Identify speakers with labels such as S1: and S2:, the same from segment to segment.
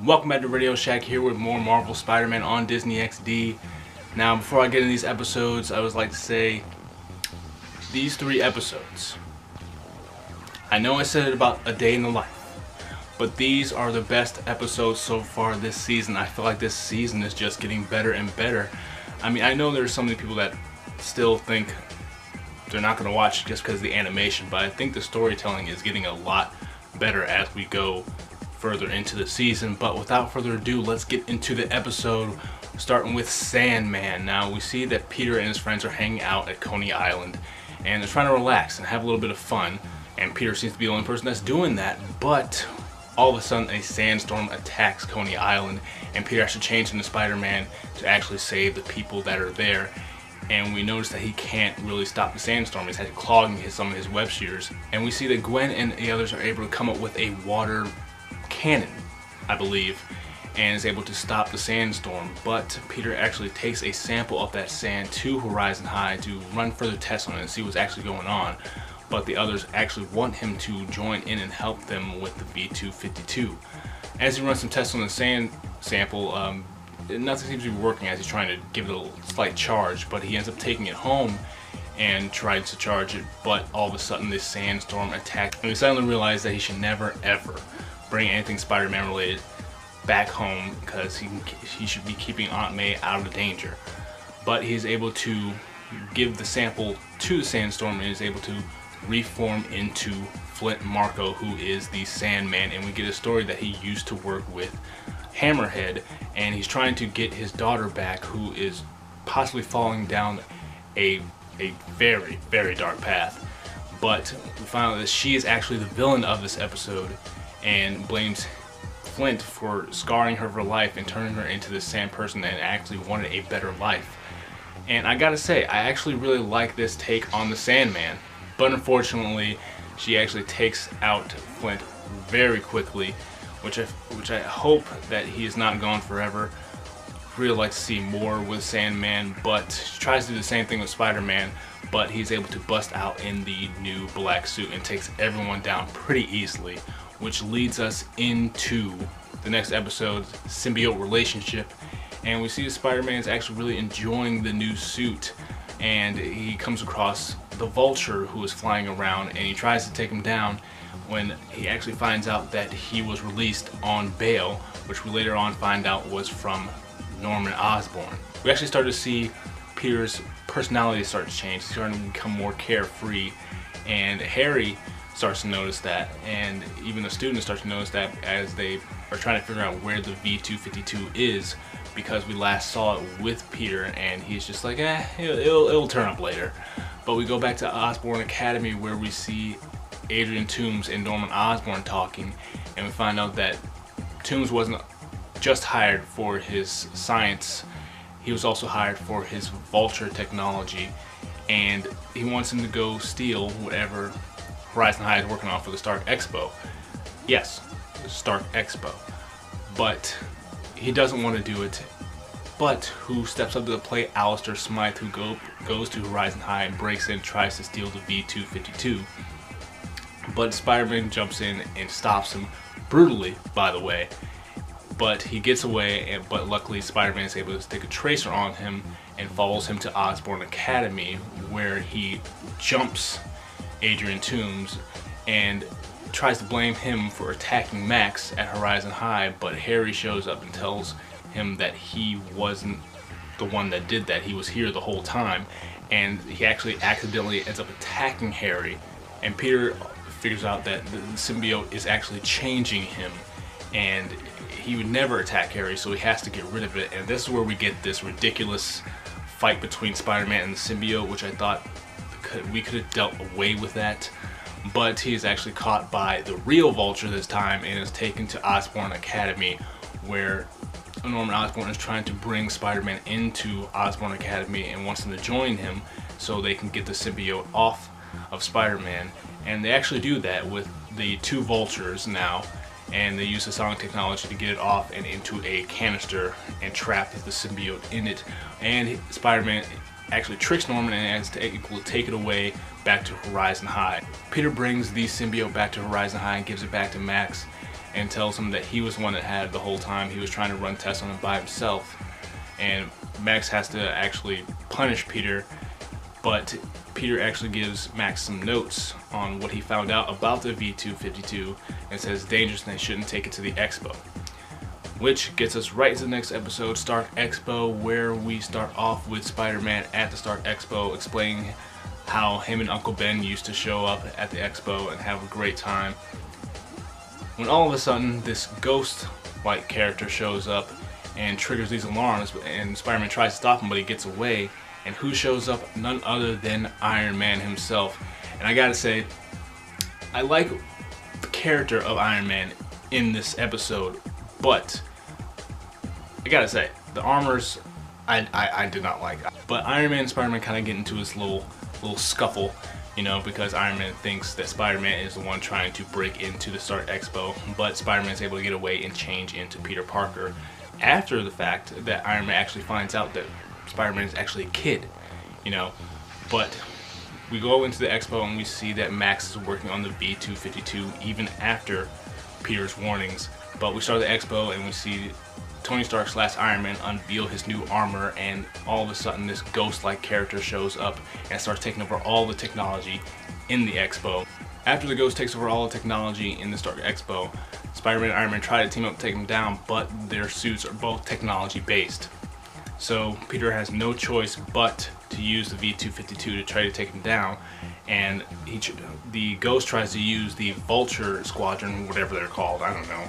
S1: Welcome back to Radio Shack, here with more Marvel Spider-Man on Disney XD. Now, before I get into these episodes, I would like to say these 3 episodes. I know I said it about a day in the life, but these are the best episodes so far this season. I feel like this season is just getting better and better. I mean, I know there's so many people that still think they're not going to watch just because of the animation, but I think the storytelling is getting a lot better as we go further into the season. But without further ado, let's get into the episode, starting with Sandman. Now, we see that Peter and his friends are hanging out at Coney Island, and they're trying to relax and have a little bit of fun, and Peter seems to be the only person that's doing that. But all of a sudden, a sandstorm attacks Coney Island, and Peter has to change into Spider-Man to actually save the people that are there. And we notice that he can't really stop the sandstorm. He's clogging some of his web shooters. And we see that Gwen and the others are able to come up with a water cannon, I believe, and is able to stop the sandstorm. But Peter actually takes a sample of that sand to Horizon High to run further tests on it and see what's actually going on. But the others actually want him to join in and help them with the V252. As he runs some tests on the sand sample, nothing seems to be working as he's trying to give it a slight charge, but he ends up taking it home and tries to charge it. But all of a sudden this sandstorm attacks, and we suddenly realize that he should never ever bring anything Spider-Man related back home, because he should be keeping Aunt May out of danger. But he's able to give the sample to the sandstorm and is able to reform into Flint Marko, who is the Sandman. And we get a story that he used to work with Hammerhead, and he's trying to get his daughter back, who is possibly falling down a very, very dark path. But we find out that she is actually the villain of this episode and blames Flint for scarring her for life and turning her into this sand person that actually wanted a better life. And I gotta say, I actually really like this take on the Sandman, but unfortunately she actually takes out Flint very quickly, which I hope that he is not gone forever. Really like to see more with Sandman, but she tries to do the same thing with Spider-Man, but he's able to bust out in the new black suit and takes everyone down pretty easily, which leads us into the next episode's symbiote relationship. And we see that Spider-Man is actually really enjoying the new suit, and he comes across the Vulture, who is flying around, and he tries to take him down when he actually finds out that he was released on bail, which we later on find out was from Norman Osborn. We actually start to see Peter's personality start to change. He's starting to become more carefree, and Harry starts to notice that, and even the students start to notice that as they are trying to figure out where the V252 is, because we last saw it with Peter, and he's just like, it'll turn up later. But we go back to Osborn Academy, where we see Adrian Toomes and Norman Osborn talking, and we find out that Toomes wasn't just hired for his science, he was also hired for his Vulture technology, and he wants him to go steal whatever Horizon High is working on for the Stark Expo. Yes, the Stark Expo. But he doesn't want to do it. But who steps up to the plate? Alistair Smythe, who goes to Horizon High and breaks in, tries to steal the V252. But Spider-Man jumps in and stops him brutally, by the way. But he gets away, but luckily Spider-Man is able to stick a tracer on him and follows him to Osborn Academy, where he jumps Adrian Toomes and tries to blame him for attacking Max at Horizon High. But Harry shows up and tells him that he wasn't the one that did that. He was here the whole time, and he actually accidentally ends up attacking Harry. And Peter figures out that the symbiote is actually changing him, and he would never attack Harry, so he has to get rid of it. And this is where we get this ridiculous fight between Spider-Man and the symbiote, which I thought we could have dealt away with that. But he is actually caught by the real Vulture this time and is taken to Osborn Academy, where Norman Osborn is trying to bring Spider-Man into Osborn Academy and wants him to join him so they can get the symbiote off of Spider-Man. And they actually do that with the 2 Vultures now, and they use the sonic technology to get it off and into a canister and trap the symbiote in it. And Spider-Man actually tricks Norman and is able to take it away back to Horizon High. Peter brings the symbiote back to Horizon High and gives it back to Max, and tells him that he was the one that had it the whole time. He was trying to run tests on him by himself, and Max has to actually punish Peter, but Peter actually gives Max some notes on what he found out about the V252 and says it's dangerous and they shouldn't take it to the expo. Which gets us right to the next episode, Stark Expo, where we start off with Spider-Man at the Stark Expo explaining how him and Uncle Ben used to show up at the expo and have a great time. When all of a sudden this ghost-like character shows up and triggers these alarms, and Spider-Man tries to stop him, but he gets away. And who shows up? None other than Iron Man himself. And I gotta say, I like the character of Iron Man in this episode, but I gotta say, the armors I did not like. But Iron Man and Spider-Man kind of get into this little scuffle, you know, because Iron Man thinks that Spider-Man is the one trying to break into the Stark Expo, but Spider-Man is able to get away and change into Peter Parker after the fact that Iron Man actually finds out that Spider-Man is actually a kid, you know. But we go into the expo and we see that Max is working on the V252 even after Peter's warnings. But we start the expo and we see Tony Stark / Iron Man unveil his new armor, and all of a sudden this ghost-like character shows up and starts taking over all the technology in the expo. After the ghost takes over all the technology in the Stark Expo, Spider-Man and Iron Man try to team up to take him down, but their suits are both technology based. So Peter has no choice but to use the V252 to try to take him down, and the Ghost tries to use the Vulture Squadron, whatever they're called, I don't know,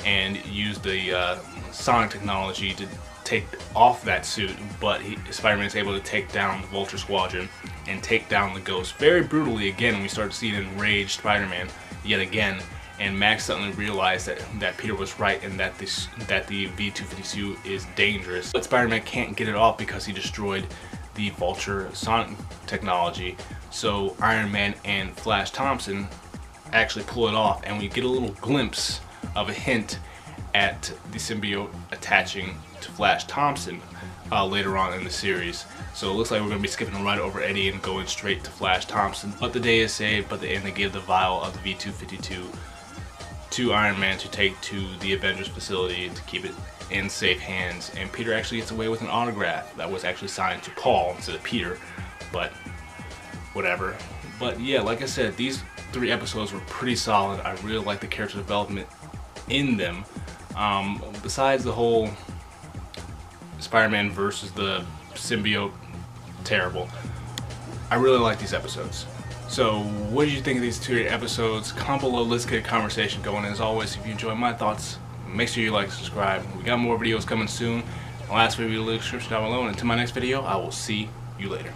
S1: and use the sonic technology to take off that suit, but Spider-Man is able to take down the Vulture Squadron and take down the Ghost very brutally again. We start to see an enraged Spider-Man yet again. And Max suddenly realized that Peter was right and that the V252 is dangerous. But Spider-Man can't get it off because he destroyed the Vulture sonic technology. So Iron Man and Flash Thompson actually pull it off, and we get a little glimpse of a hint at the symbiote attaching to Flash Thompson later on in the series. So it looks like we're going to be skipping right over Eddie and going straight to Flash Thompson. But the day is saved, but they give the vial of the V252 to Iron Man to take to the Avengers facility to keep it in safe hands, and Peter actually gets away with an autograph that was actually signed to Paul instead of Peter, but whatever. But yeah, like I said, these 3 episodes were pretty solid. I really like the character development in them. Besides the whole Spider-Man versus the symbiote terrible, I really like these episodes. So what did you think of these 2 episodes? Comment below, let's get a conversation going. As always, if you enjoy my thoughts, make sure you like and subscribe. We got more videos coming soon. The last video, leave a description down below, and until my next video, I will see you later.